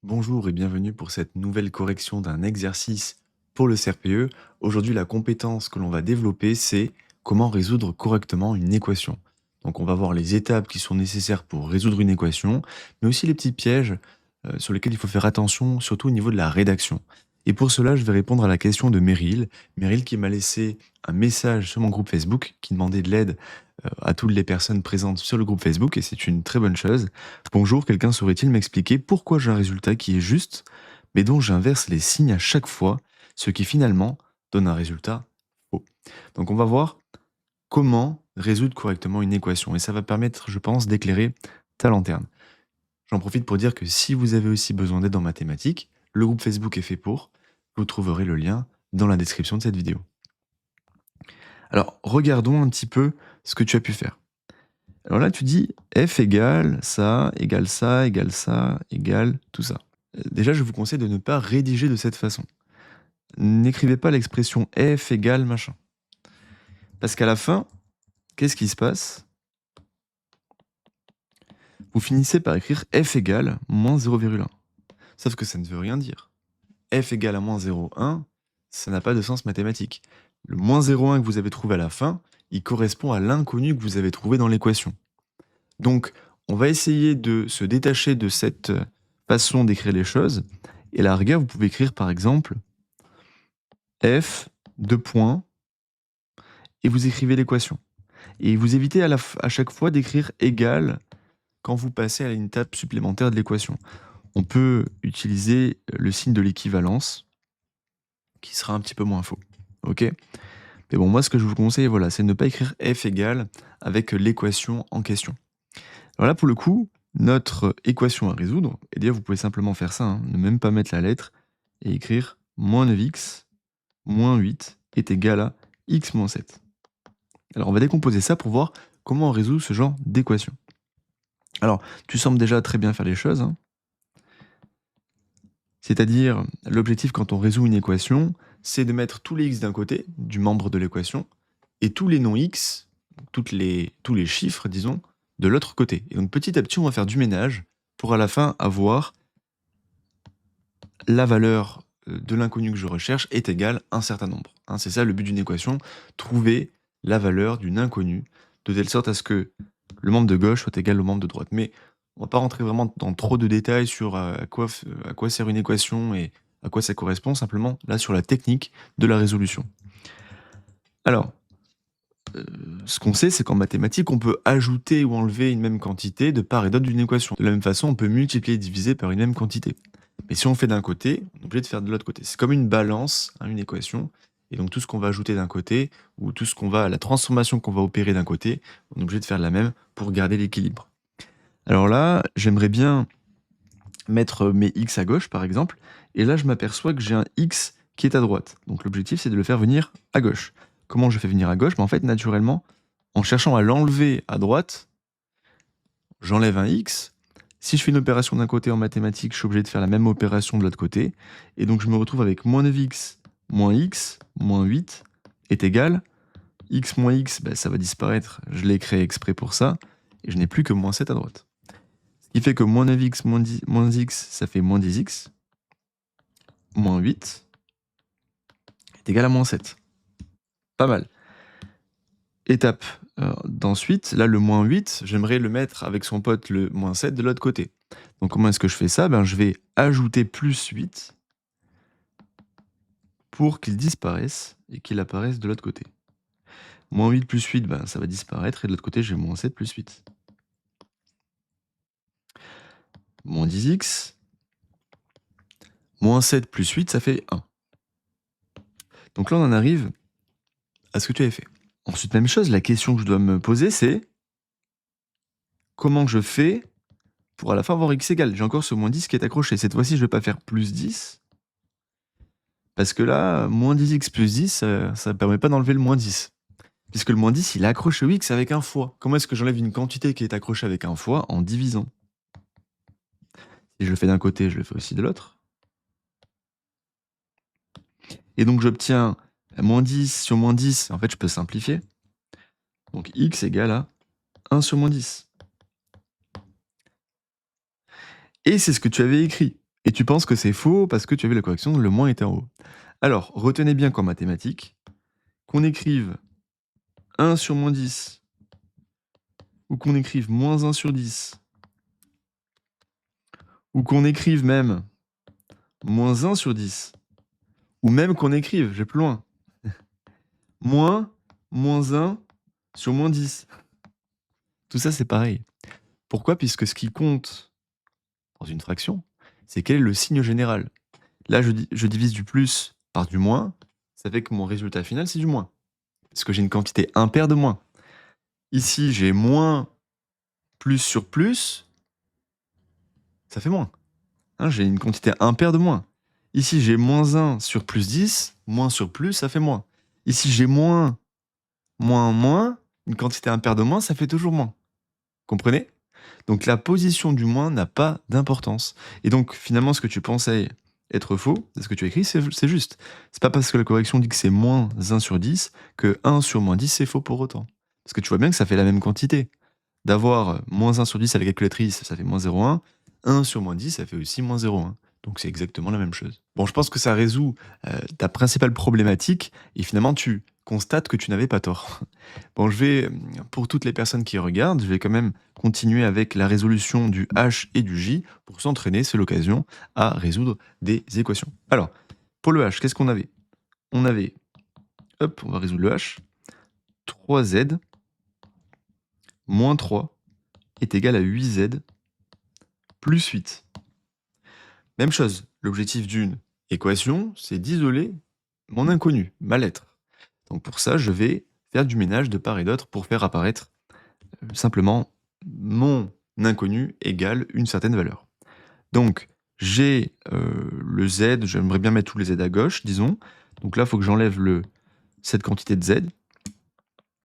Bonjour et bienvenue pour cette nouvelle correction d'un exercice pour le CRPE. Aujourd'hui, la compétence que l'on va développer, c'est comment résoudre correctement une équation. Donc on va voir les étapes qui sont nécessaires pour résoudre une équation, mais aussi les petits pièges sur lesquels il faut faire attention, surtout au niveau de la rédaction. Et pour cela, je vais répondre à la question de Meryl. Meryl qui m'a laissé un message sur mon groupe Facebook qui demandait de l'aide à toutes les personnes présentes sur le groupe Facebook, et c'est une très bonne chose. Bonjour, quelqu'un saurait-il m'expliquer pourquoi j'ai un résultat qui est juste, mais dont j'inverse les signes à chaque fois, ce qui finalement donne un résultat faux. Donc on va voir comment résoudre correctement une équation, et ça va permettre, je pense, d'éclairer ta lanterne. J'en profite pour dire que si vous avez aussi besoin d'aide en mathématiques, le groupe Facebook est fait pour, vous trouverez le lien dans la description de cette vidéo. Alors, regardons un petit peu ce que tu as pu faire. Alors là, tu dis f égale ça, égale ça, égale ça, égale tout ça. Déjà, je vous conseille de ne pas rédiger de cette façon. N'écrivez pas l'expression f égale machin. Parce qu'à la fin, qu'est-ce qui se passe? Vous finissez par écrire f égale moins 0,1. Sauf que ça ne veut rien dire. F égale à moins 0,1, ça n'a pas de sens mathématique. Le moins 0,1 que vous avez trouvé à la fin, il correspond à l'inconnu que vous avez trouvé dans l'équation. Donc, on va essayer de se détacher de cette façon d'écrire les choses. Et à la rigueur, vous pouvez écrire par exemple f, deux points, et vous écrivez l'équation. Et vous évitez à chaque fois d'écrire égal quand vous passez à une étape supplémentaire de l'équation. On peut utiliser le signe de l'équivalence, qui sera un petit peu moins faux. Ok? Mais bon, moi, ce que je vous conseille, voilà, c'est de ne pas écrire f égale avec l'équation en question. Alors là, pour le coup, notre équation à résoudre, et d'ailleurs, vous pouvez simplement faire ça, ne même pas mettre la lettre, et écrire moins 9x moins 8 est égal à x moins 7. Alors, on va décomposer ça pour voir comment on résout ce genre d'équation. Alors, tu sembles déjà très bien faire les choses, c'est-à-dire, l'objectif quand on résout une équation, c'est de mettre tous les x d'un côté, du membre de l'équation, et tous les non-x, tous les chiffres, disons, de l'autre côté. Et donc petit à petit, on va faire du ménage pour à la fin avoir la valeur de l'inconnu que je recherche est égale à un certain nombre. C'est ça le but d'une équation, trouver la valeur d'une inconnue, de telle sorte à ce que le membre de gauche soit égal au membre de droite. Mais on ne va pas rentrer vraiment dans trop de détails sur à quoi sert une équation et à quoi ça correspond, simplement là sur la technique de la résolution. Alors, ce qu'on sait, c'est qu'en mathématiques, on peut ajouter ou enlever une même quantité de part et d'autre d'une équation. De la même façon, on peut multiplier et diviser par une même quantité. Mais si on fait d'un côté, on est obligé de faire de l'autre côté. C'est comme une balance, une équation. Et donc tout ce qu'on va ajouter d'un côté, ou la transformation qu'on va opérer d'un côté, on est obligé de faire la même pour garder l'équilibre. Alors là, j'aimerais bien mettre mes x à gauche, par exemple. Et là, je m'aperçois que j'ai un x qui est à droite. Donc l'objectif, c'est de le faire venir à gauche. Comment je fais venir à gauche? En fait, naturellement, en cherchant à l'enlever à droite, j'enlève un x. Si je fais une opération d'un côté en mathématiques, je suis obligé de faire la même opération de l'autre côté. Et donc, je me retrouve avec moins 9x moins x moins 8 est égal. X moins x, ça va disparaître. Je l'ai créé exprès pour ça. Et je n'ai plus que moins 7 à droite. Ce qui fait que moins 9x moins x, ça fait moins 10x. Moins 8 est égal à moins 7. Pas mal. Étape d'ensuite, là le moins 8, j'aimerais le mettre avec son pote le moins 7 de l'autre côté. Donc comment est-ce que je fais ça? Je vais ajouter plus 8 pour qu'il disparaisse et qu'il apparaisse de l'autre côté. Moins 8 plus 8, ça va disparaître, et de l'autre côté j'ai moins 7 plus 8. Moins 10x, moins 7 plus 8, ça fait 1. Donc là on en arrive à ce que tu avais fait. Ensuite, même chose, la question que je dois me poser, c'est comment je fais pour à la fin avoir x égale. J'ai encore ce moins 10 qui est accroché. Cette fois-ci, je ne vais pas faire plus 10, parce que là, moins 10x plus 10, ça ne permet pas d'enlever le moins 10. Puisque le moins 10, il est accroché au x avec un fois. Comment est-ce que j'enlève une quantité qui est accrochée avec un fois? En divisant. Si je le fais d'un côté, je le fais aussi de l'autre. Et donc j'obtiens moins 10 sur moins 10. En fait, je peux simplifier. Donc x égale à 1 sur moins 10. Et c'est ce que tu avais écrit. Et tu penses que c'est faux parce que tu as vu la correction, le moins est en haut. Alors, retenez bien qu'en mathématiques, qu'on écrive 1 sur moins 10 ou qu'on écrive moins 1 sur 10 ou qu'on écrive même moins 1 sur 10 ou même qu'on écrive, je vais plus loin, moins 1 sur moins 10. Tout ça, c'est pareil. Pourquoi? Puisque ce qui compte dans une fraction, c'est quel est le signe général. Là, je divise du plus par du moins, ça fait que mon résultat final, c'est du moins. Parce que j'ai une quantité impaire de moins. Ici, j'ai moins plus sur plus, ça fait moins. Hein, j'ai une quantité impaire de moins. Ici, j'ai moins 1 sur plus 10, moins sur plus, ça fait moins. Ici, j'ai moins, une quantité impaire de moins, ça fait toujours moins. Comprenez? Donc la position du moins n'a pas d'importance. Et donc finalement, ce que tu pensais être faux, ce que tu as écrit, c'est juste. C'est pas parce que la correction dit que c'est moins 1 sur 10 que 1 sur moins 10 c'est faux pour autant. Parce que tu vois bien que ça fait la même quantité. D'avoir moins 1 sur 10 à la calculatrice, ça fait moins 0,1. 1 sur moins 10, ça fait aussi moins 0,1. Donc c'est exactement la même chose. Bon, je pense que ça résout ta principale problématique et finalement tu constates que tu n'avais pas tort. Bon, pour toutes les personnes qui regardent, je vais quand même continuer avec la résolution du H et du J pour s'entraîner, c'est l'occasion, à résoudre des équations. Alors, pour le H, qu'est-ce qu'on avait? On avait, hop, on va résoudre le H, 3z moins 3 est égal à 8z plus 8. Même chose, l'objectif d'une équation, c'est d'isoler mon inconnu, ma lettre. Donc pour ça, je vais faire du ménage de part et d'autre pour faire apparaître simplement mon inconnu égale une certaine valeur. Donc j'ai le z, j'aimerais bien mettre tous les z à gauche, disons. Donc là, il faut que j'enlève cette quantité de z.